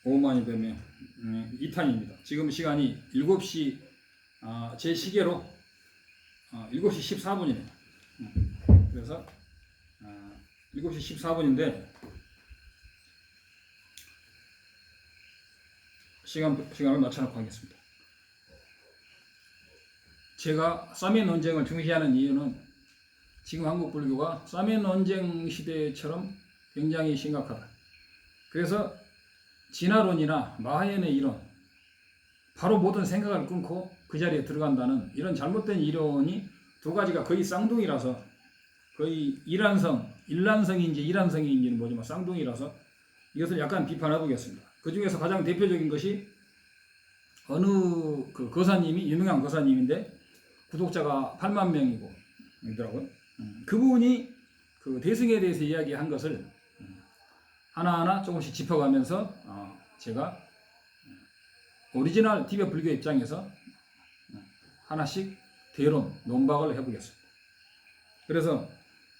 오만이 되면 2탄입니다. 지금 시간이 7시 제 시계로 7시 14분이네요. 그래서 7시 14분인데 시간을 맞춰놓고 하겠습니다. 제가 사면 논쟁을 중시하는 이유는 지금 한국 불교가 사면 논쟁 시대처럼 굉장히 심각하다. 그래서 진화론이나 마하연의 이론, 바로 모든 생각을 끊고 그 자리에 들어간다는 이런 잘못된 이론이 두 가지가 거의 쌍둥이라서, 거의 일란성인지 이란성인지는 모르지만 쌍둥이라서 이것을 약간 비판해 보겠습니다. 그 중에서 가장 대표적인 것이 어느 그 거사님이, 유명한 거사님인데 구독자가 8만 명이고 있더라고요. 그분이 그 대승에 대해서 이야기한 것을 하나하나 조금씩 짚어가면서 제가 오리지널 티베트 불교 입장에서 하나씩 대론, 논박을 해보겠습니다. 그래서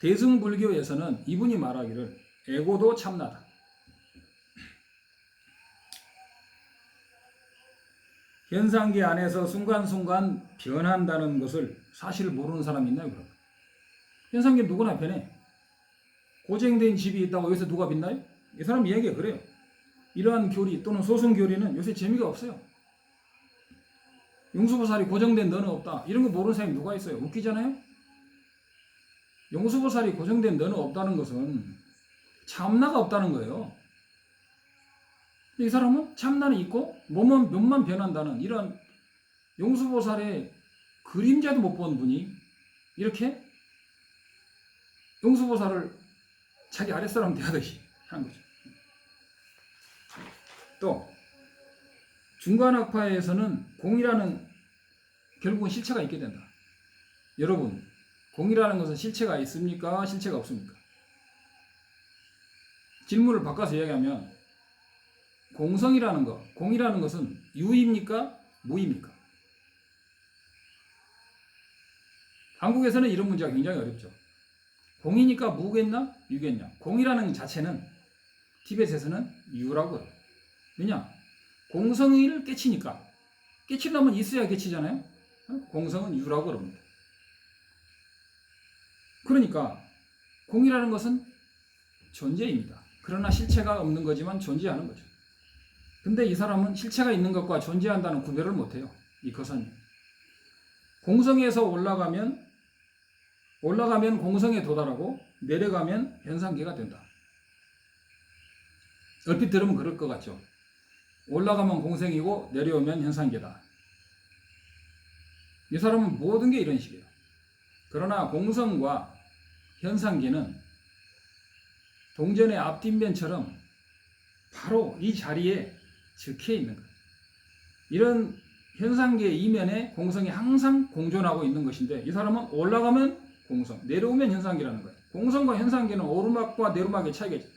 대승불교에서는 이분이 말하기를 에고도 참나다. 현상계 안에서 순간순간 변한다는 것을 사실 모르는 사람이 있나요? 그럼? 현상계 누구나 변해. 고정된 집이 있다고 여기서 누가 빛나요? 이 사람 이야기가 그래요. 이러한 교리 또는 소승교리는 요새 재미가 없어요. 용수보살이 고정된 너는 없다. 이런 거 모르는 사람이 누가 있어요? 웃기잖아요? 용수보살이 고정된 너는 없다는 것은 참나가 없다는 거예요. 이 사람은 참나는 있고 몸만 변한다는 이런 용수보살의 그림자도 못 본 분이 이렇게 용수보살을 자기 아랫사람 대하듯이 하는 거죠. 또 중간학파에서는 공이라는 결국은 실체가 있게 된다. 여러분, 공이라는 것은 실체가 있습니까? 실체가 없습니까? 질문을 바꿔서 이야기하면 공이라는 것은 유입니까? 무입니까? 한국에서는 이런 문제가 굉장히 어렵죠. 공이니까 무겠나? 유겠냐? 공이라는 자체는 티벳에서는 유라고 해요. 왜냐? 공성을 깨치니까. 깨치려면 있어야 깨치잖아요. 공성은 유라고 그럽니다. 그러니까 공이라는 것은 존재입니다. 그러나 실체가 없는 거지만 존재하는 거죠. 근데 이 사람은 실체가 있는 것과 존재한다는 구별을 못해요. 이 거사님. 공성에서 올라가면 공성에 도달하고 내려가면 현상계가 된다. 얼핏 들으면 그럴 것 같죠. 올라가면 공성이고 내려오면 현상계다. 이 사람은 모든 게 이런 식이에요. 그러나 공성과 현상계는 동전의 앞뒷면처럼 바로 이 자리에 적혀 있는 거예요. 이런 현상계 이면에 공성이 항상 공존하고 있는 것인데 이 사람은 올라가면 공성, 내려오면 현상계라는 거예요. 공성과 현상계는 오르막과 내리막의 차이겠죠.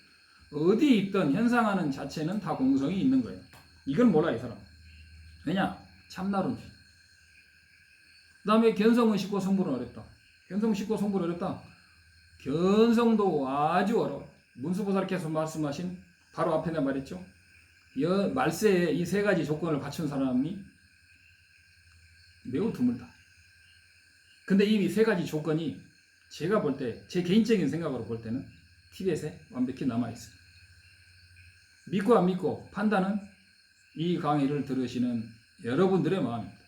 어디에 있든 현상하는 자체는 다 공성이 있는 거예요. 이건 몰라 이 사람. 왜냐? 참나론주의. 그 다음에 견성은 쉽고 성불은 어렵다. 견성은 쉽고 성불은 어렵다. 견성도 아주 어려워. 문수보살께서 말씀하신 바로 앞에 내가 말했죠. 말세에 이 세 가지 조건을 갖춘 사람이 매우 드물다. 근데 이 세 가지 조건이 제가 볼 때, 제 개인적인 생각으로 볼 때는 티벳에 완벽히 남아있어요. 믿고 안 믿고 판단은 이 강의를 들으시는 여러분들의 마음입니다.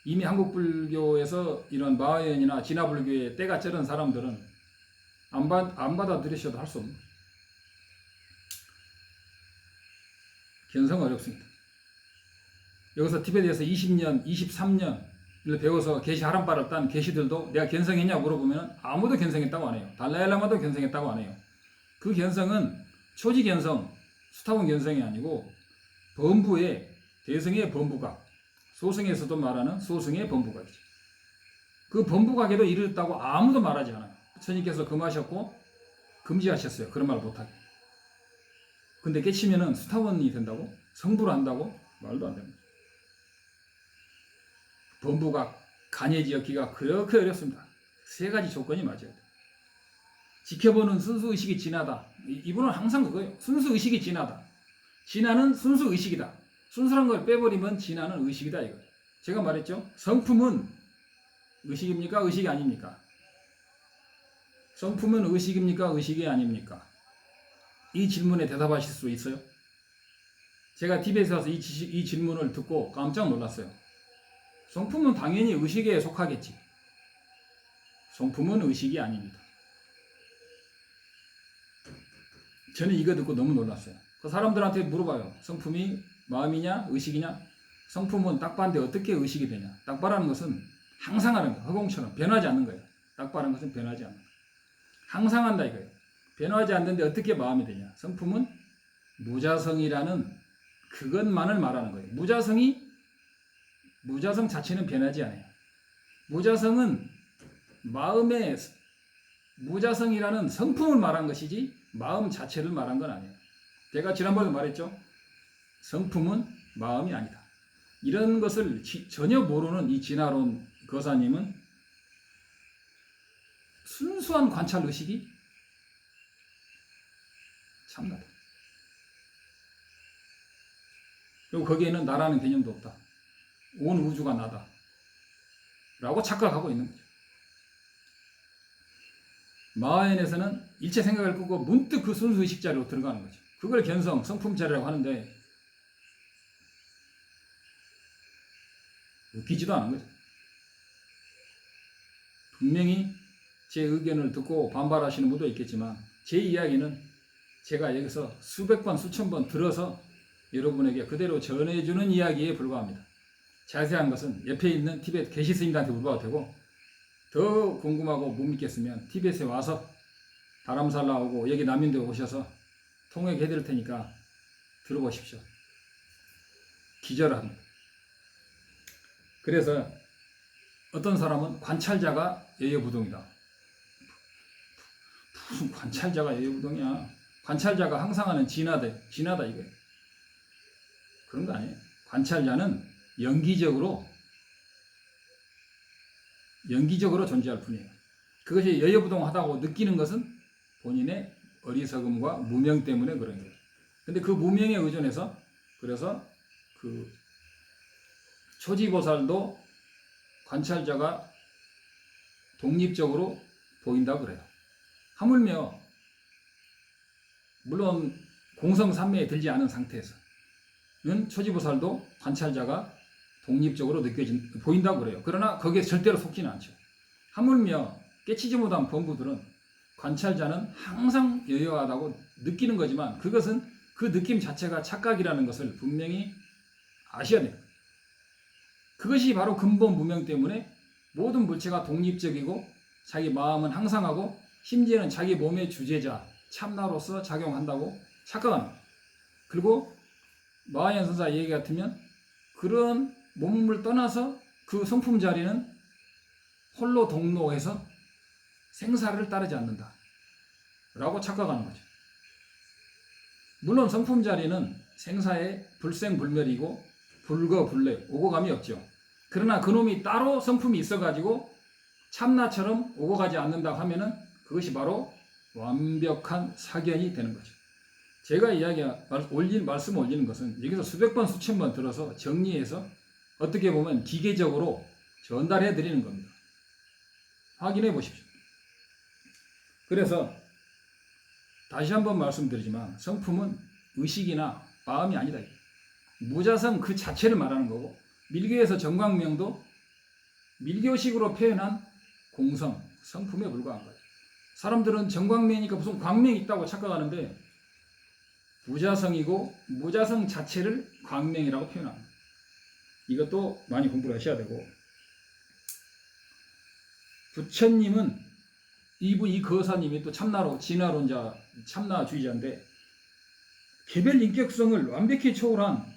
이미 한국 불교에서 이런 마하연이나 진화불교의 때가 쩌른 사람들은 안 받아들이셔도 할 수 없는 거예요. 견성은 어렵습니다. 여기서 티베트에서 20년, 23년을 배워서 계시 하람바를 딴 계시들도 내가 견성했냐 물어보면 아무도 견성했다고 안 해요. 달라일라마도 견성했다고 안 해요. 그 견성은 초지 견성, 수타원 견성이 아니고 범부의 대승의 범부각, 소승에서도 말하는 소승의 범부각이죠. 그 범부각에도 이르렀다고 아무도 말하지 않아요. 스님께서 금하셨고 금지하셨어요. 그런 말 못하게. 근데 깨치면은 수타원이 된다고? 성불을 한다고? 말도 안 됩니다. 범부각, 간예지역기가 그렇게 어렵습니다. 세 가지 조건이 맞아야 돼요. 지켜보는 순수의식이 진하다. 이분은 항상 그거예요. 순수의식이 진하다. 진화는 순수 의식이다. 순수한 걸 빼버리면 진화는 의식이다 이거. 제가 말했죠. 성품은 의식입니까? 의식이 아닙니까? 성품은 의식입니까? 의식이 아닙니까? 이 질문에 대답하실 수 있어요? 제가 TV에서 와서 이 질문을 듣고 깜짝 놀랐어요. 성품은 당연히 의식에 속하겠지. 성품은 의식이 아닙니다. 저는 이거 듣고 너무 놀랐어요. 그 사람들한테 물어봐요. 성품이 마음이냐 의식이냐? 성품은 딱바인데 어떻게 의식이 되냐? 딱바라는 것은 항상 하는 거, 허공처럼 변하지 않는 거예요. 딱바라는 것은 변하지 않는 거. 항상 한다 이거예요. 변하지 않는데 어떻게 마음이 되냐? 성품은 무자성이라는 그것만을 말하는 거예요. 무자성 자체는 변하지 않아요. 무자성은 마음의 무자성이라는 성품을 말한 것이지 마음 자체를 말한 건 아니에요. 제가 지난번에 말했죠. 성품은 마음이 아니다. 이런 것을 전혀 모르는 이 진화론 거사님은 순수한 관찰 의식이 참나다. 그리고 거기에는 나라는 개념도 없다. 온 우주가 나다. 라고 착각하고 있는 거죠. 마하연에서는 일체 생각을 끄고 문득 그 순수의식 자리로 들어가는 거죠. 그걸 견성, 성품 자리라고 하는데 웃기지도 않은 거죠. 분명히 제 의견을 듣고 반발하시는 분도 있겠지만 제 이야기는 제가 여기서 수백 번, 수천 번 들어서 여러분에게 그대로 전해주는 이야기에 불과합니다. 자세한 것은 옆에 있는 티베트 계시 스님들한테 물어봐도 되고 더 궁금하고 못 믿겠으면 티베트에 와서 다람살라 오고 여기 남인도에 오셔서 통역해 드릴 테니까 들어보십시오. 기절합니다. 그래서 어떤 사람은 관찰자가 여여부동이다. 무슨 관찰자가 여여부동이야. 관찰자가 항상 하는 진하다 이거예요. 그런 거 아니에요. 관찰자는 연기적으로 존재할 뿐이에요. 그것이 여여부동하다고 느끼는 것은 본인의 어리석음과 무명 때문에 그런 거예요. 근데 그 무명에 의존해서 그래서 그 초지보살도 관찰자가 독립적으로 보인다 그래요. 하물며 물론 공성삼매에 들지 않은 상태에서는 초지보살도 관찰자가 독립적으로 보인다고 그래요. 그러나 거기에 절대로 속지는 않죠. 하물며 깨치지 못한 범부들은 관찰자는 항상 여여하다고 느끼는 거지만 그것은 그 느낌 자체가 착각이라는 것을 분명히 아셔야 돼요. 그것이 바로 근본 무명 때문에 모든 물체가 독립적이고 자기 마음은 항상하고 심지어는 자기 몸의 주제자 참나로서 작용한다고 착각하는 거예요. 그리고 마하얀 선사 얘기 같으면 그런 몸을 떠나서 그 성품 자리는 홀로 동로해서 생사를 따르지 않는다 라고 착각하는 거죠. 물론 성품 자리는 생사의 불생불멸이고 불거불례 오고 감이 없죠. 그러나 그놈이 따로 성품이 있어가지고 참나처럼 오고 가지 않는다 하면은 그것이 바로 완벽한 사견이 되는 거죠. 제가 말씀 올리는 것은 여기서 수백 번 수천 번 들어서 정리해서 어떻게 보면 기계적으로 전달해 드리는 겁니다. 확인해 보십시오. 그래서 다시 한번 말씀드리지만 성품은 의식이나 마음이 아니다. 무자성 그 자체를 말하는 거고 밀교에서 정광명도 밀교식으로 표현한 공성, 성품에 불과한 거예요. 사람들은 정광명이니까 무슨 광명이 있다고 착각하는데 무자성이고 무자성 자체를 광명이라고 표현합니다. 이것도 많이 공부를 하셔야 되고 부처님은 이 거사님이 또 참나로 진화론자 참나주의자인데 개별 인격성을 완벽히 초월한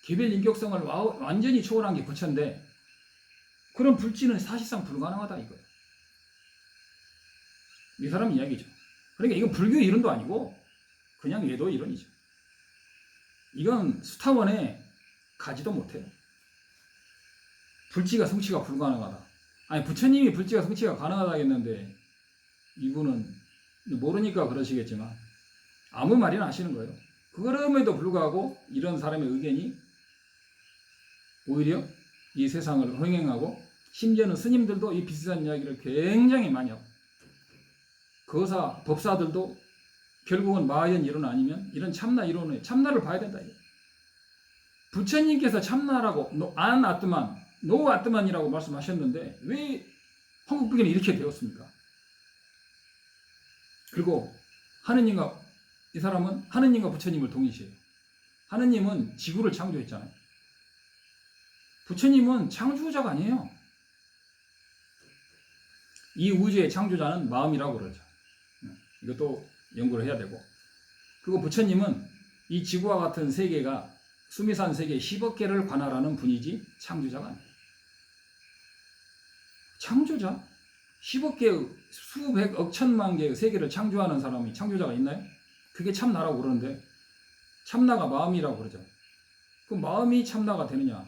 개별 인격성을 완전히 초월한 게 부처인데 그런 불지는 사실상 불가능하다 이거예요. 이 사람 이야기죠. 그러니까 이건 불교 이론도 아니고 그냥 외도 이론이죠. 이건 수타원에 가지도 못해요. 불지가 성취가 불가능하다. 아니 부처님이 불지가 성취가 가능하다 했는데 이분은 모르니까 그러시겠지만 아무 말이나 하시는 거예요. 그럼에도 불구하고 이런 사람의 의견이 오히려 이 세상을 흥행하고, 심지어는 스님들도 이 비슷한 이야기를 굉장히 많이 하고, 거사, 법사들도 결국은 마하연 이론 아니면 이런 참나 이론에 참나를 봐야 된다. 부처님께서 참나라고 안 아트만, 노 아트만이라고 말씀하셨는데 왜 한국 불교는 이렇게 되었습니까? 그리고 하느님과, 이 사람은 하느님과 부처님을 동일시해요. 하느님은 지구를 창조했잖아요. 부처님은 창조자가 아니에요. 이 우주의 창조자는 마음이라고 그러죠. 이것도 연구를 해야 되고. 그리고 부처님은 이 지구와 같은 세계가 수미산 세계 10억 개를 관할하는 분이지 창조자가 아니에요. 창조자? 10억 개, 수백억 천만 개의 세계를 창조하는 사람이 창조자가 있나요? 그게 참나라고 그러는데, 참나가 마음이라고 그러죠. 그럼 마음이 참나가 되느냐?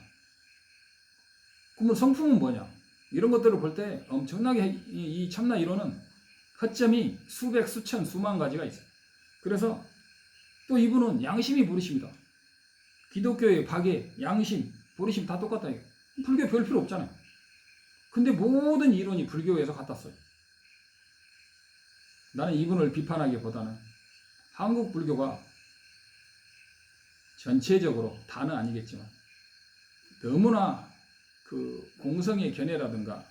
그러면 성품은 뭐냐? 이런 것들을 볼 때 엄청나게 이 참나 이론은 허점이 수백, 수천, 수만 가지가 있어요. 그래서 또 이분은 양심이 부르십니다. 기독교의 박애, 양심, 부르심 다 똑같다. 불교 별 필요 없잖아요. 근데 모든 이론이 불교에서 갖다 써요. 나는 이분을 비판하기보다는 한국 불교가 전체적으로 다는 아니겠지만 너무나 그 공성의 견해라든가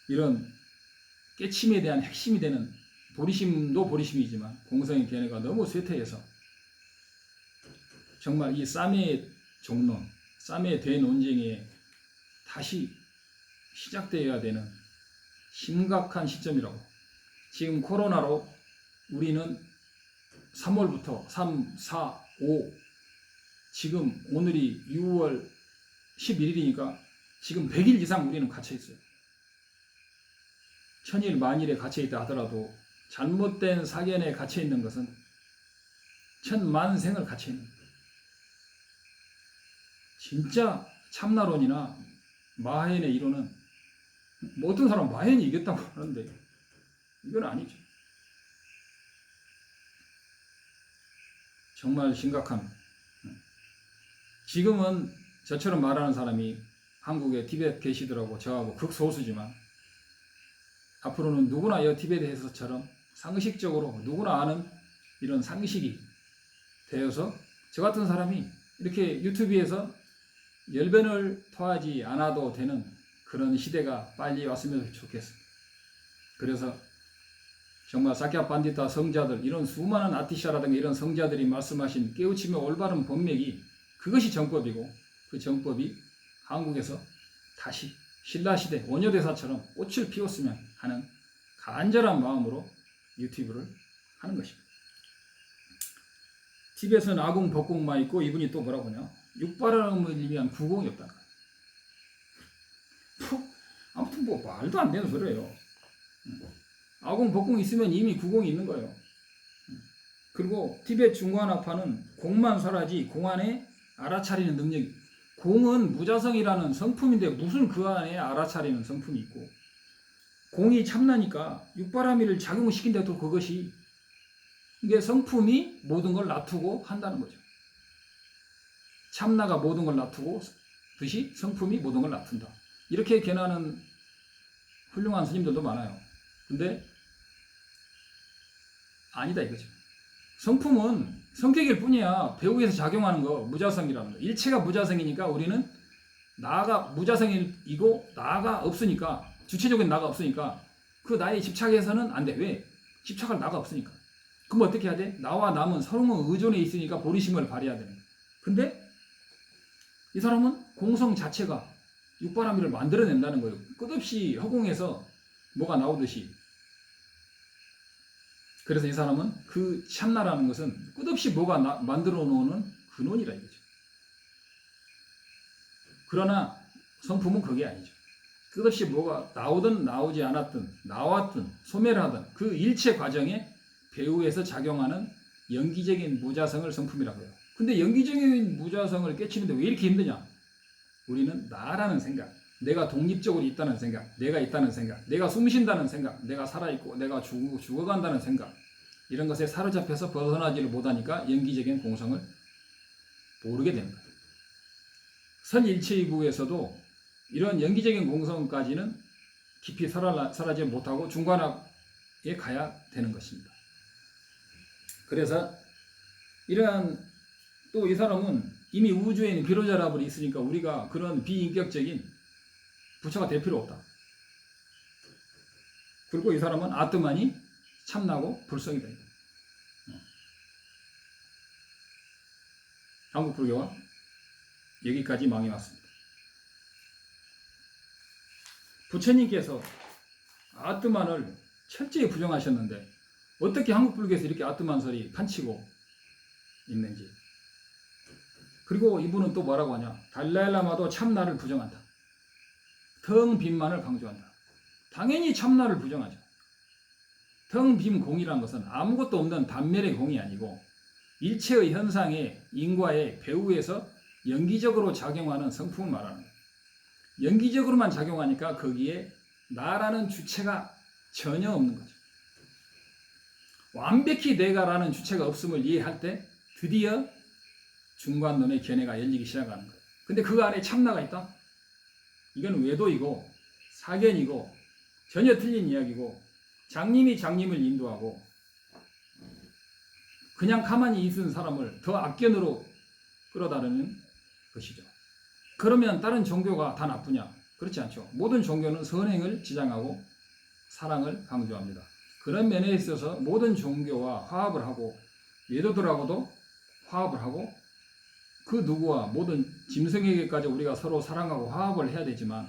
이런 깨침에 대한 핵심이 되는, 보리심도 보리심이지만 공성의 견해가 너무 쇠퇴해서 정말 이 쌈의 종론, 쌈의 대논쟁에 다시 시작되어야 되는 심각한 시점이라고. 지금 코로나로 우리는 3월부터 3, 4, 5, 지금 오늘이 6월 11일이니까 지금 100일 이상 우리는 갇혀있어요. 천일 만일에 갇혀있다 하더라도 잘못된 사견에 갇혀있는 것은 천만생을 갇혀있는 거예요. 진짜 참나론이나 마하연의 이론은 뭐 어떤 사람은 마하연이 이겼다고 하는데 이건 아니죠. 정말 심각한. 지금은 저처럼 말하는 사람이 한국에 티베트 계시더라고 저하고 극소수지만 앞으로는 누구나 이 티베트에서처럼 상식적으로 누구나 아는 이런 상식이 되어서 저 같은 사람이 이렇게 유튜브에서 열변을 토하지 않아도 되는 그런 시대가 빨리 왔으면 좋겠습니다. 그래서 정말 사키야 판디타 성자들, 이런 수많은 아티샤라든가 이런 성자들이 말씀하신 깨우치며 올바른 법맥이 그것이 정법이고, 그 정법이 한국에서 다시 신라시대 원효대사처럼 꽃을 피웠으면 하는 간절한 마음으로 유튜브를 하는 것입니다. 티벳은 아궁 법궁만 있고, 이분이 또 뭐라고 하냐, 육바람을 위한 구공이 없다. 아무튼 뭐 말도 안 되는 소리예요. 아궁 법궁 있으면 이미 구공이 있는 거예요. 그리고 티벳 중관학파는 공만 설하지 공 안에 알아차리는 능력이, 공은 무자성이라는 성품인데 무슨 그 안에 알아차리는 성품이 있고, 공이 참나니까 육바라밀을 작용시킨데도 그것이, 이게 성품이 모든 걸 놔두고 한다는 거죠. 참나가 모든 걸 놔두고 듯이 성품이 모든 걸 놔둔다. 이렇게 견하는 훌륭한 스님들도 많아요. 근데 아니다 이거죠. 성품은 성격일 뿐이야. 배후에서 작용하는 거 무자성이라는 거. 일체가 무자성이니까 우리는 나가 무자성이고 나가 없으니까, 주체적인 나가 없으니까 그 나에 집착해서는 안 돼. 왜? 집착할 나가 없으니까. 그럼 어떻게 해야 돼? 나와 남은 서로는 의존해 있으니까 보리심을 발휘해야 되는 거야. 근데 이 사람은 공성 자체가 육바라밀을 만들어낸다는 거예요. 끝없이 허공에서 뭐가 나오듯이. 그래서 이 사람은 그 참나라는 것은 끝없이 뭐가 만들어 놓는 근원이라 이거죠. 그러나 성품은 그게 아니죠. 끝없이 뭐가 나오든 나오지 않았든 나왔든 소멸하든 그 일체 과정에 배후에서 작용하는 연기적인 무자성을 성품이라고 해요. 근데 연기적인 무자성을 깨치는데 왜 이렇게 힘드냐? 우리는 나라는 생각, 내가 독립적으로 있다는 생각, 내가 있다는 생각, 내가 숨쉰다는 생각, 내가 살아있고 내가 죽어간다는 생각, 이런 것에 사로잡혀서 벗어나지를 못하니까 영기적인 공성을 모르게 되는 거예요. 선일체이부에서도 이런 영기적인 공성까지는 깊이 살아지 못하고 중관학에 가야 되는 것입니다. 그래서 이러한 또 이 사람은 이미 우주에는 비로자라블이 있으니까 우리가 그런 비인격적인 부처가 될 필요 없다. 그리고 이 사람은 아트만이 참나고 불성이다. 한국 불교가 여기까지 망해 왔습니다. 부처님께서 아트만을 철저히 부정하셨는데 어떻게 한국 불교에서 이렇게 아트만설이 판치고 있는지. 그리고 이분은 또 뭐라고 하냐. 달라일라마도 참나를 부정한다. 텅 빈만을 강조한다. 당연히 참나를 부정하죠. 텅 빈 공이라는 것은 아무것도 없는 단멸의 공이 아니고 일체의 현상의 인과의 배후에서 연기적으로 작용하는 성품을 말하는 거예요. 연기적으로만 작용하니까 거기에 나라는 주체가 전혀 없는 거죠. 완벽히 내가라는 주체가 없음을 이해할 때 드디어 중관론의 견해가 열리기 시작하는 거예요. 근데 그 안에 참나가 있다? 이건 외도이고 사견이고 전혀 틀린 이야기고 장님이 장님을 인도하고 그냥 가만히 있는 사람을 더 악견으로 끌어다르는 것이죠. 그러면 다른 종교가 다 나쁘냐? 그렇지 않죠. 모든 종교는 선행을 지향하고 사랑을 강조합니다. 그런 면에 있어서 모든 종교와 화합을 하고 외도들하고도 화합을 하고 그 누구와 모든 짐승에게까지 우리가 서로 사랑하고 화합을 해야 되지만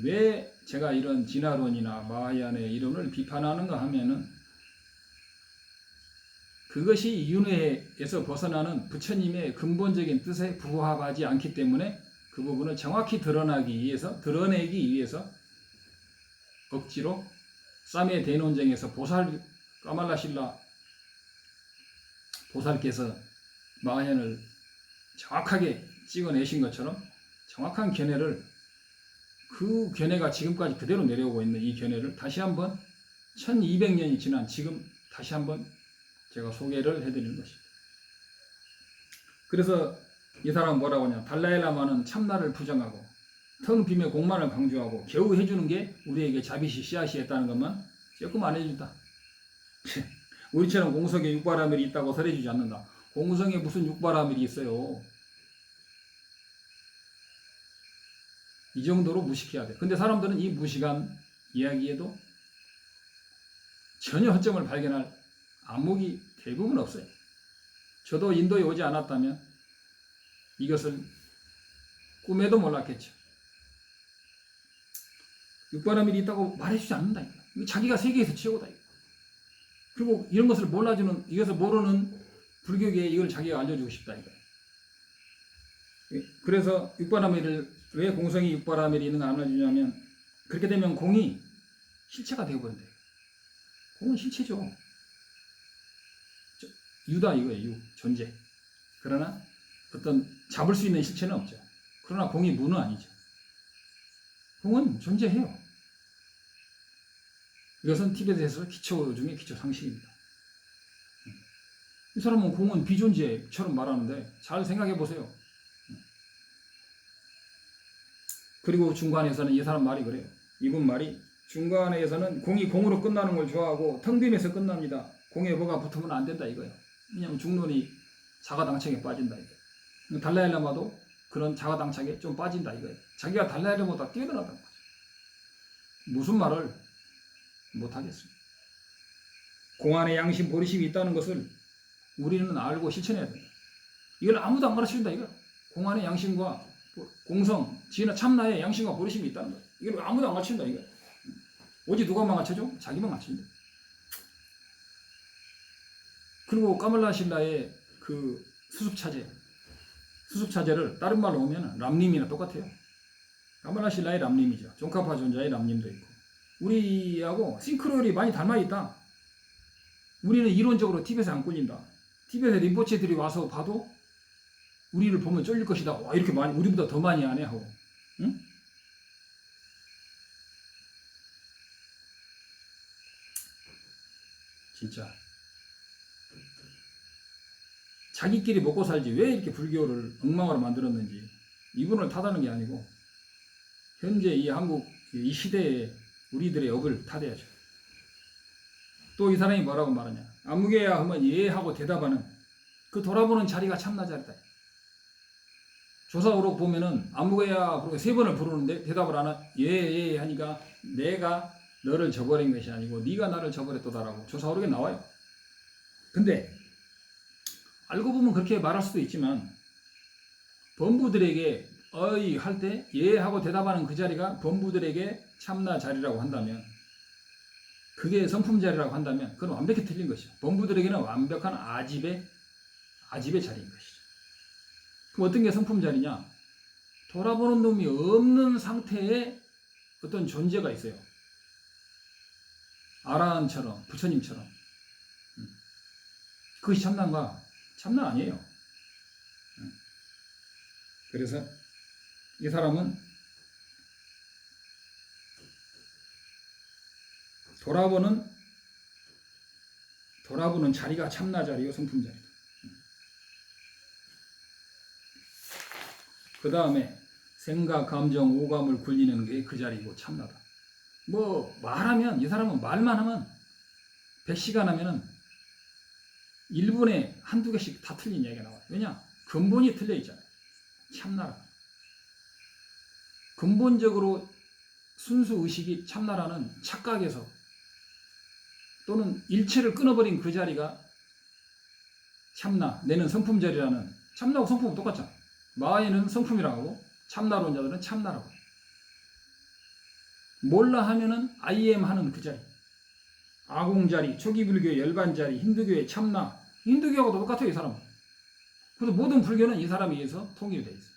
왜 제가 이런 진화론이나 마하야의 이론을 비판하는가 하면은 그것이 윤회에서 벗어나는 부처님의 근본적인 뜻에 부합하지 않기 때문에 그 부분을 정확히 드러내기 위해서 억지로 쌈의 대논쟁에서 까말라실라 보살께서 마하얀을 정확하게 찍어내신 것처럼 정확한 견해를 그 견해가 지금까지 그대로 내려오고 있는 이 견해를 다시 한번 1200년이 지난 지금 다시 한번 제가 소개를 해드리는 것입니다. 그래서 이 사람은 뭐라고 하냐. 달라일라마는 참나를 부정하고 텅 빔의 공만을 강조하고 겨우 해주는 게 우리에게 자비시 씨앗이 했다는 것만 조금 안 해준다. 우리처럼 공성에 육바라밀이 있다고 설해주지 않는다. 공성에 무슨 육바라밀이 있어요. 이 정도로 무식해야 돼. 근데 사람들은 이 무식한 이야기에도 전혀 허점을 발견할 안목이 대부분 없어요. 저도 인도에 오지 않았다면 이것을 꿈에도 몰랐겠죠. 육바라밀이 있다고 말해주지 않는다. 자기가 세계에서 최고다. 그리고 이런 것을 이것을 모르는 불교계에 이걸 자기가 알려주고 싶다. 그래서 육바라밀을 왜 공성이 육바라밀이 있는 거 안 알려주냐면 그렇게 되면 공이 실체가 되어버린다. 공은 실체죠. 유다 이거예요. 존재. 그러나 어떤 잡을 수 있는 실체는 없죠. 그러나 공이 무는 아니죠. 공은 존재해요. 이것은 티베트에서 기초 중에 기초 상식입니다. 이 사람은 공은 비존재처럼 말하는데 잘 생각해 보세요. 그리고 중간에서는 이 사람 말이 그래요. 이분 말이 중간에서는 공이 공으로 끝나는 걸 좋아하고 텅 빔에서 끝납니다. 공에 뭐가 붙으면 안 된다 이거예요. 왜냐하면 중론이 자가당착에 빠진다 이거예요. 달라일라마도 그런 자가당착에 좀 빠진다 이거예요. 자기가 달라일라마보다 뛰어나다는 거죠. 무슨 말을 못하겠습니다. 공 안에 양심 보리심이 있다는 것을 우리는 알고 실천해야 된다. 이걸 아무도 안 가르쳐준다 이거예요. 공 안에 양심과 공성, 진화, 참나의 양심과 보리심이 있다는 거예요. 이걸 아무도 안 가르친다 이거예요. 오직 누가만 가르쳐줘? 자기만 가르친다. 그리고 까말라실라의 그 수습차제를 다른 말로 오면 람림이나 똑같아요. 까말라실라의 람림이죠. 종카파 존자의 람림도 있고. 우리하고 싱크로율이 많이 닮아있다. 우리는 이론적으로 티벳에 안 꿀린다. 티벳에 림포체들이 와서 봐도 우리를 보면 쫄릴 것이다. 와, 이렇게 많이, 우리보다 더 많이 하네 하고. 응? 진짜 자기끼리 먹고 살지 왜 이렇게 불교를 엉망으로 만들었는지 이분을 탓하는 게 아니고 현재 이 한국 이 시대에 우리들의 업을 탓해야죠. 또 이 사람이 뭐라고 말하냐. 아무개야 하면 예 하고 대답하는 그 돌아보는 자리가 참나 자리다. 조사오록 보면은 아무개야 그러고 3번을 부르는데 대답을 안 하, 예 하니까 내가 너를 저버린 것이 아니고 네가 나를 저버렸도다라고 조사오록에 나와요. 근데 알고 보면 그렇게 말할 수도 있지만 범부들에게 어이 할 때 예 하고 대답하는 그 자리가 범부들에게 참나 자리라고 한다면 그게 성품 자리라고 한다면 그건 완벽히 틀린 것이죠. 범부들에게는 완벽한 아집의 자리인 것이죠. 그럼 어떤 게 성품 자리냐? 돌아보는 놈이 없는 상태에 어떤 존재가 있어요. 아라한처럼 부처님처럼. 그것이 참나인가? 참나 아니에요. 그래서 이 사람은 돌아보는 자리가 참나 자리요, 성품 자리다. 그 다음에 생각, 감정, 오감을 굴리는 게 그 자리고 참나다. 뭐 말하면 이 사람은 말만 하면 100시간 하면은 1분에 한두 개씩 다 틀린 이야기가 나와요. 왜냐? 근본이 틀려 있잖아요. 참나라. 근본적으로 순수 의식이 참나라는 착각에서 또는 일체를 끊어버린 그 자리가 참나, 내는 성품 자리라는 참나하고 성품은 똑같잖아. 마에는 성품이라고 하고 참나론자들은 참나라고 해요. 몰라 하면은 IM 하는 그 자리. 아공 자리, 초기 불교의 열반 자리, 힌두교의 참나. 힌두교하고도 똑같아요, 이 사람은. 그래서 모든 불교는 이 사람에 의해서 통일이 되어 있어요.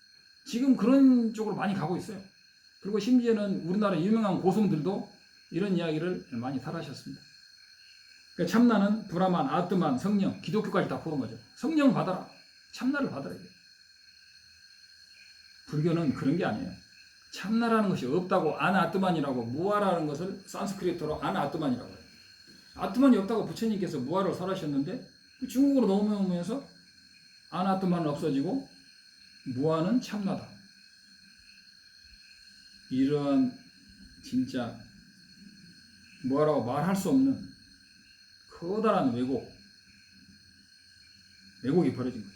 지금 그런 쪽으로 많이 가고 있어요. 그리고 심지어는 우리나라 유명한 고승들도 이런 이야기를 많이 탈하셨습니다. 그러니까 참나는 브라만, 아트만, 성령, 기독교까지 다 포함한 거죠. 성령 받아라. 참나를 받아야 돼요. 불교는 그런 게 아니에요. 참나라는 것이 없다고 아나아트만이라고 무아라는 것을 산스크리트로 아나아트만이라고 해요. 아트만이 없다고 부처님께서 무아를 설하셨는데 중국어로 넘어오면서 아나아트만은 없어지고 무아는 참나다. 이러한 진짜 뭐라고 말할 수 없는 커다란 왜곡이 벌어진 거죠.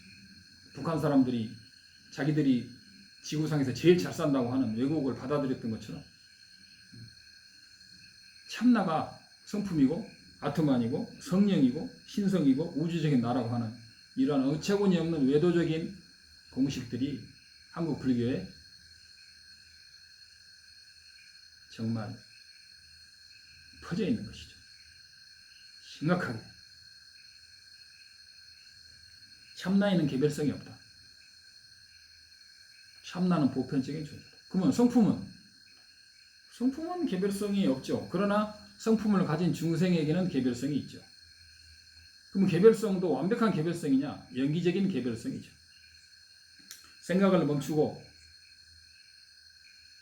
북한 사람들이 자기들이 지구상에서 제일 잘 산다고 하는 왜곡을 받아들였던 것처럼 참나가 성품이고 아트만이고 성령이고 신성이고 우주적인 나라고 하는 이러한 어처구니 없는 외도적인 공식들이 한국 불교에 정말 퍼져 있는 것이죠. 심각하게. 참나에는 개별성이 없다. 참나는 보편적인 존재다. 그러면 성품은 개별성이 없죠. 그러나 성품을 가진 중생에게는 개별성이 있죠. 그러면 개별성도 완벽한 개별성이냐? 연기적인 개별성이죠. 생각을 멈추고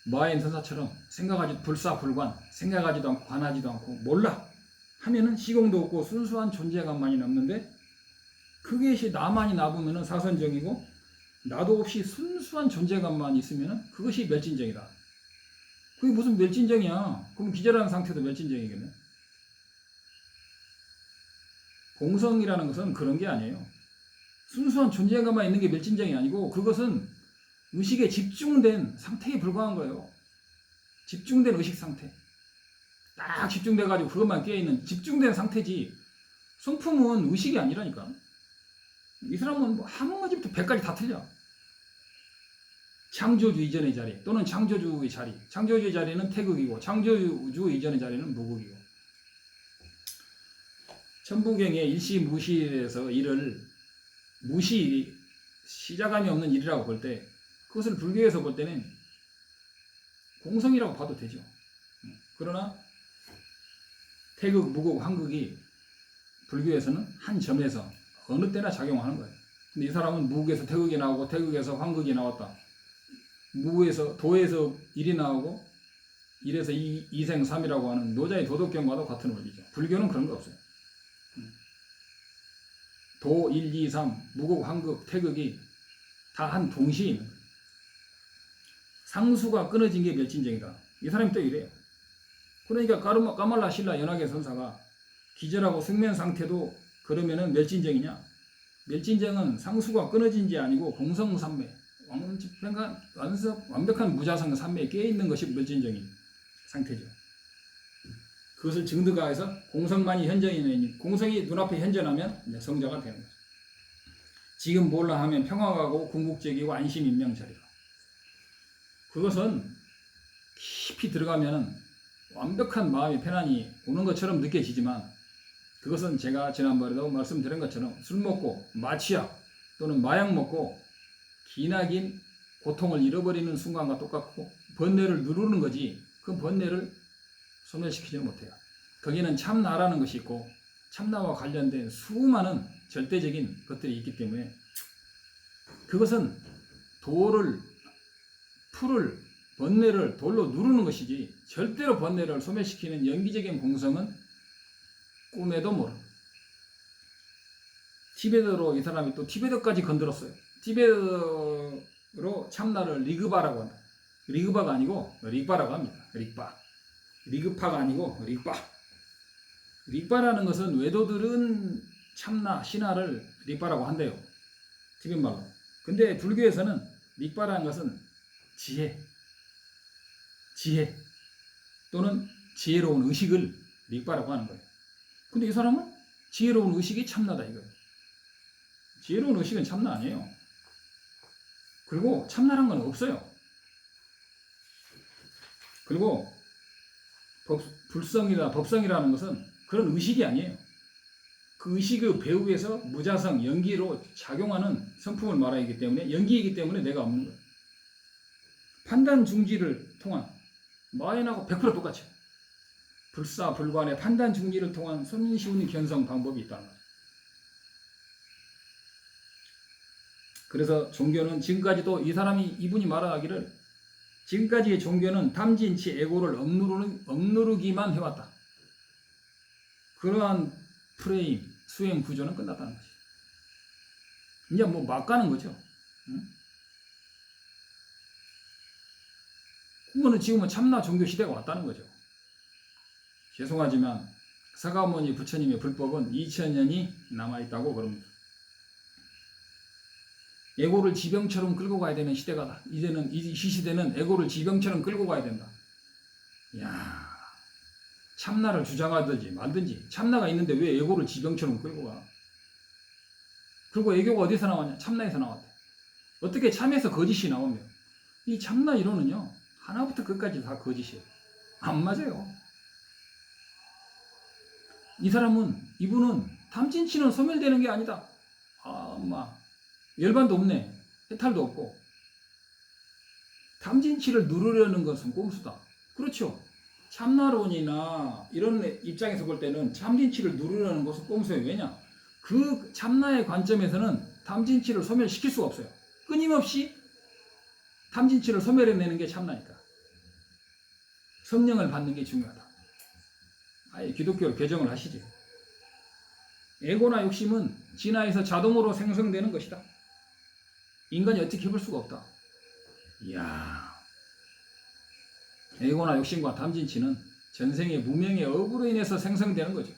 마엔 선사처럼 생각하지 불사불관, 생각하지도 않고 관하지도 않고 몰라 하면은 시공도 없고 순수한 존재감만이 남는데 그것이 나만이 남으면은 사선정이고 나도 없이 순수한 존재감만 있으면은 그것이 멸진정이다. 그게 무슨 멸진정이야? 그럼 기절하는 상태도 멸진정이겠네. 공성이라는 것은 그런 게 아니에요. 순수한 존재감만 있는 게 멸진정이 아니고 그것은 의식에 집중된 상태에 불과한 거예요. 집중된 의식 상태. 딱 집중돼가지고 그것만 깨어있는 집중된 상태지. 성품은 의식이 아니라니까. 이 사람은 뭐 한 가지부터 100까지 다 틀려. 창조주 이전의 자리 또는 창조주의 자리. 창조주의 자리는 태극이고 창조주 이전의 자리는 무극이고. 천부경의 일시무시에서 일을 시작함이 없는 일이라고 볼 때 그것을 불교에서 볼 때는 공성이라고 봐도 되죠. 그러나 태극, 무극, 환극이 불교에서는 한 점에서 어느 때나 작용하는 거예요. 근데 이 사람은 무극에서 태극이 나오고 태극에서 환극이 나왔다. 무에서 도에서 일이 나오고 일에서 이생삼이라고 하는 노자의 도덕경과도 같은 원리죠. 불교는 그런 거 없어요. 도 1, 2, 3, 무극, 황극, 태극이 다 한 동시에 있는 거예요. 상수가 끊어진 게 멸진정이다. 이 사람이 또 이래요. 그러니까 까말라 신라 연하계 선사가 기절하고 숙면 상태도 그러면은 멸진정이냐? 멸진정은 상수가 끊어진 게 아니고 공성삼매, 완벽한 무자성 삼매에 깨어있는 것이 멸진정인 상태죠. 그것을 증득하여서 공성만이 현전이니 공성이 눈앞에 현전하면 이제 성자가 되는 거죠. 지금 뭘라 하면 평화하고 궁극적이고 안심인명자리다. 그것은 깊이 들어가면은 완벽한 마음의 편안이 오는 것처럼 느껴지지만 그것은 제가 지난번에도 말씀드린 것처럼 술 먹고 마취약 또는 마약 먹고 기나긴 고통을 잃어버리는 순간과 똑같고 번뇌를 누르는 거지 그 번뇌를 소멸시키지 못해요. 거기는 참나라는 것이 있고 참나와 관련된 수많은 절대적인 것들이 있기 때문에 그것은 풀을 번뇌를 돌로 누르는 것이지 절대로 번뇌를 소멸시키는 연기적인 공성은 꿈에도 모릅니다. 티베트로 이 사람이 또 티베트까지 건드렸어요. 티베트로 참나를 리그바라고 한다. 리그바가 아니고 릭바라고 합니다. 리그파가 아니고 릭바. 릭바라는 것은 외도들은 참나, 신화를 릭바라고 한대요. 티벳말로. 근데 불교에서는 릭바라는 것은 지혜 또는 지혜로운 의식을 릭바라고 하는 거예요. 근데 이 사람은 지혜로운 의식이 참나다 이거예요. 지혜로운 의식은 참나 아니에요. 그리고 참나란 건 없어요. 그리고 불성이다 법성이라는 것은 그런 의식이 아니에요. 그 의식의 배후에서 무자성 연기로 작용하는 성품을 말하기 때문에 연기이기 때문에 내가 없는 거예요. 판단 중지를 통한 마인하고 100% 똑같죠. 불사불관의 판단 중지를 통한 손쉬운 견성 방법이 있다는 거죠. 그래서 종교는 지금까지도 이분이 말하기를 지금까지의 종교는 탐진치 에고를 억누르기만 해왔다. 그러한 프레임, 수행 구조는 끝났다는 거지. 이제 뭐 막 가는 거죠. 응? 그거는 지금은 참나 종교 시대가 왔다는 거죠. 죄송하지만 사가모니 부처님의 불법은 2000년이 남아있다고 그럽니다. 에고를 지병처럼 끌고 가야 되는 시대가 이제는 이 시대는 에고를 지병처럼 끌고 가야 된다. 야, 참나를 주장하든지 말든지 참나가 있는데 왜 에고를 지병처럼 끌고 가? 그리고 에고가 어디서 나왔냐? 참나에서 나왔대. 어떻게 참에서 거짓이 나오며 이 참나 이론은요 하나부터 끝까지 다 거짓이에요. 안 맞아요. 이분은 탐진치는 소멸되는 게 아니다. 열반도 없네. 해탈도 없고. 탐진치를 누르려는 것은 꼼수다. 그렇죠. 참나론이나 이런 입장에서 볼 때는 탐진치를 누르려는 것은 꼼수예요. 왜냐? 그 참나의 관점에서는 탐진치를 소멸시킬 수가 없어요. 끊임없이 탐진치를 소멸해내는 게 참나니까. 성령을 받는 게 중요하다. 아예 기독교를 개정을 하시죠. 에고나 욕심은 진화에서 자동으로 생성되는 것이다. 인간이 어떻게 해볼 수가 없다. 이야, 에고나 욕심과 탐진치는 전생의 무명의 업으로 인해서 생성되는 거죠.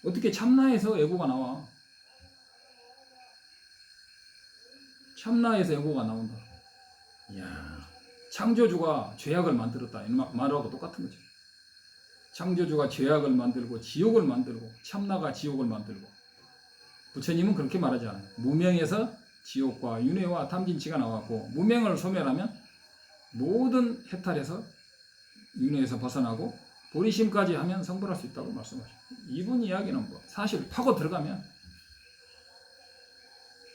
어떻게 참나에서 에고가 나와? 참나에서 에고가 나온다. 이야, 창조주가 죄악을 만들었다. 이 말하고 똑같은 거죠. 창조주가 죄악을 만들고 지옥을 만들고 참나가 지옥을 만들고 부처님은 그렇게 말하지 않아요. 무명에서 지옥과 윤회와 탐진치가 나왔고 무명을 소멸하면 모든 해탈에서 윤회에서 벗어나고 보리심까지 하면 성불할 수 있다고 말씀하셔요. 이분 이야기는 뭐 사실 파고 들어가면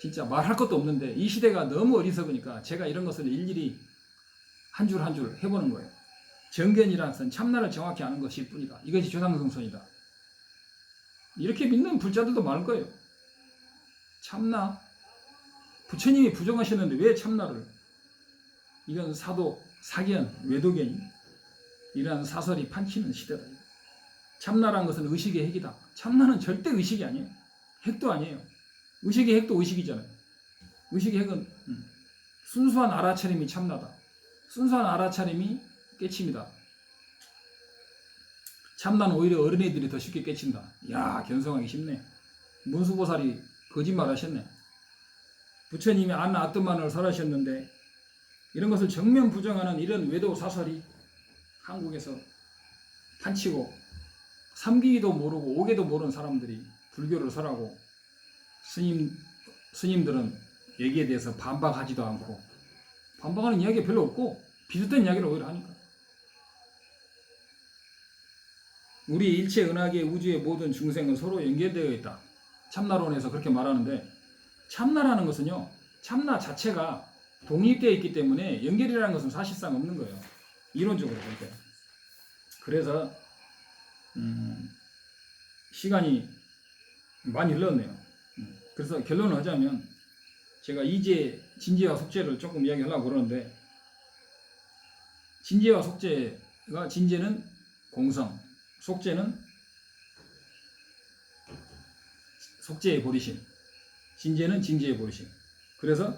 진짜 말할 것도 없는데 이 시대가 너무 어리석으니까 제가 이런 것을 일일이 한 줄 한 줄 해보는 거예요. 정견이라는 것은 참나를 정확히 아는 것일 뿐이다. 이것이 조상성선이다. 이렇게 믿는 불자들도 많을 거예요. 참나? 부처님이 부정하셨는데 왜 참나를? 이건 사도, 사견, 외도견이 이러한 사설이 판치는 시대다. 참나란 것은 의식의 핵이다. 참나는 절대 의식이 아니에요. 핵도 아니에요. 의식의 핵도 의식이잖아요. 의식의 핵은 순수한 알아차림이 참나다. 순수한 알아차림이 깨침이다. 참나는 오히려 어린애들이 더 쉽게 깨친다. 야, 견성하기 쉽네. 문수보살이 거짓말 하셨네. 부처님이 아뜨만을 설하셨는데 이런 것을 정면 부정하는 이런 외도 사설이 한국에서 판치고 삼기도 모르고 오개도 모르는 사람들이 불교를 설하고 스님들은 얘기에 대해서 반박하지도 않고 반박하는 이야기가 별로 없고 비슷한 이야기를 오히려 하니까 우리 일체 은하계 우주의 모든 중생은 서로 연결되어 있다. 참나론에서 그렇게 말하는데 참나라는 것은요, 참나 자체가 독립되어 있기 때문에 연결이라는 것은 사실상 없는 거예요. 이론적으로 볼 때. 그래서 시간이 많이 흘렀네요. 그래서 결론을 하자면 제가 이제 진지와 속죄를 조금 이야기하려고 그러는데 진지와 속죄가 진제는 공성, 속죄는 속죄의 보리심, 진제는 진제의 보리심. 그래서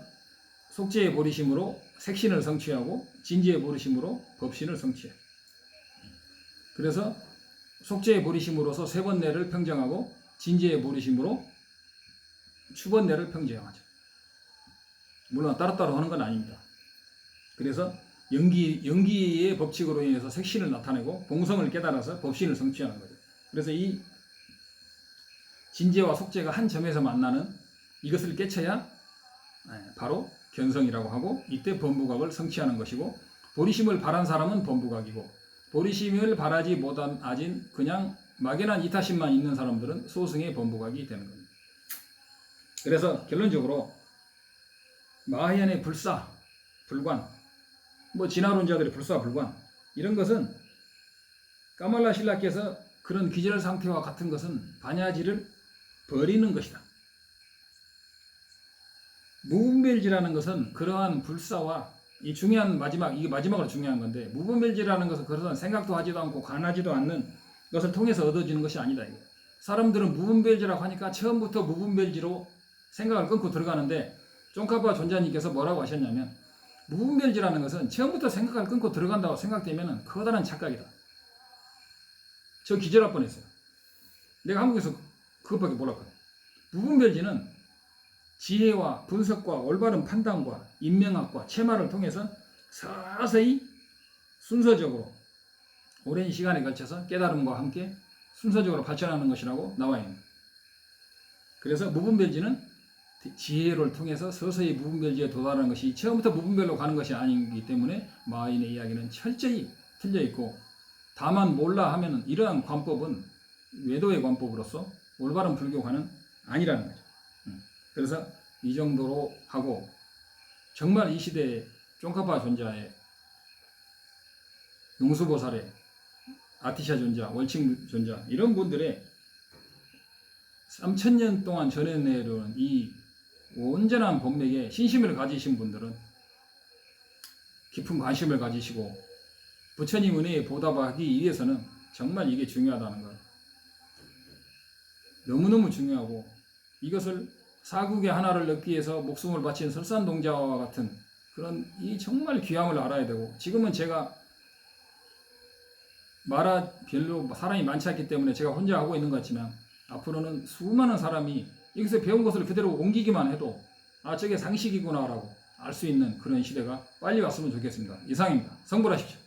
속죄의 보리심으로 색신을 성취하고 진제의 보리심으로 법신을 성취해. 그래서 속죄의 보리심으로서 세번내를 평정하고 진제의 보리심으로 추번내를 평정하죠. 물론 따로따로 하는 건 아닙니다. 그래서 연기의 법칙으로 인해서 색신을 나타내고 공성을 깨달아서 법신을 성취하는 거죠. 그래서 이 진제와 속죄가 한 점에서 만나는 이것을 깨쳐야 바로 견성이라고 하고 이때 범부각을 성취하는 것이고 보리심을 바란 사람은 범부각이고 보리심을 바라지 못한 아진 그냥 막연한 이타심만 있는 사람들은 소승의 범부각이 되는 겁니다. 그래서 결론적으로 마하얀의 불사, 불관, 진화론자들의 불사, 불관 이런 것은 까말라 신라께서 그런 기절 상태와 같은 것은 반야지를 버리는 것이다. 무분별지라는 것은 그러한 불사와 이 중요한 이게 마지막으로 중요한 건데 무분별지라는 것은 그러한 생각도 하지도 않고 관하지도 않는 것을 통해서 얻어지는 것이 아니다. 이거. 사람들은 무분별지라고 하니까 처음부터 무분별지로 생각을 끊고 들어가는데 쫑카파 존자님께서 뭐라고 하셨냐면 무분별지라는 것은 처음부터 생각을 끊고 들어간다고 생각되면 커다란 착각이다. 저 기절할 뻔했어요. 내가 한국에서 그것밖에 몰랐거든. 무분별지는 지혜와 분석과 올바른 판단과 인명학과 체마를 통해서 서서히 순서적으로 오랜 시간에 걸쳐서 깨달음과 함께 순서적으로 발전하는 것이라고 나와 있는 거예요. 그래서 무분별지는 지혜를 통해서 서서히 무분별지에 도달하는 것이 처음부터 무분별로 가는 것이 아니기 때문에 마하인의 이야기는 철저히 틀려 있고 다만 몰라 하면 이러한 관법은 외도의 관법으로서 올바른 불교관은 아니라는 거죠. 그래서 이 정도로 하고 정말 이 시대에 쫑카파 존자의 용수보살의 아티샤 존자, 월칭 존자 이런 분들의 3000년 동안 전해내려온 이 온전한 법맥에 신심을 가지신 분들은 깊은 관심을 가지시고 부처님 은혜에 보답하기 위해서는 정말 이게 중요하다는 것 너무너무 중요하고 이것을 사국의 하나를 넣기 위해서 목숨을 바친 설산동자와 같은 그런 이 정말 귀함을 알아야 되고 지금은 제가 별로 사람이 많지 않기 때문에 제가 혼자 하고 있는 것 같지만 앞으로는 수많은 사람이 여기서 배운 것을 그대로 옮기기만 해도 저게 상식이구나 라고 알 수 있는 그런 시대가 빨리 왔으면 좋겠습니다. 이상입니다. 성불하십시오.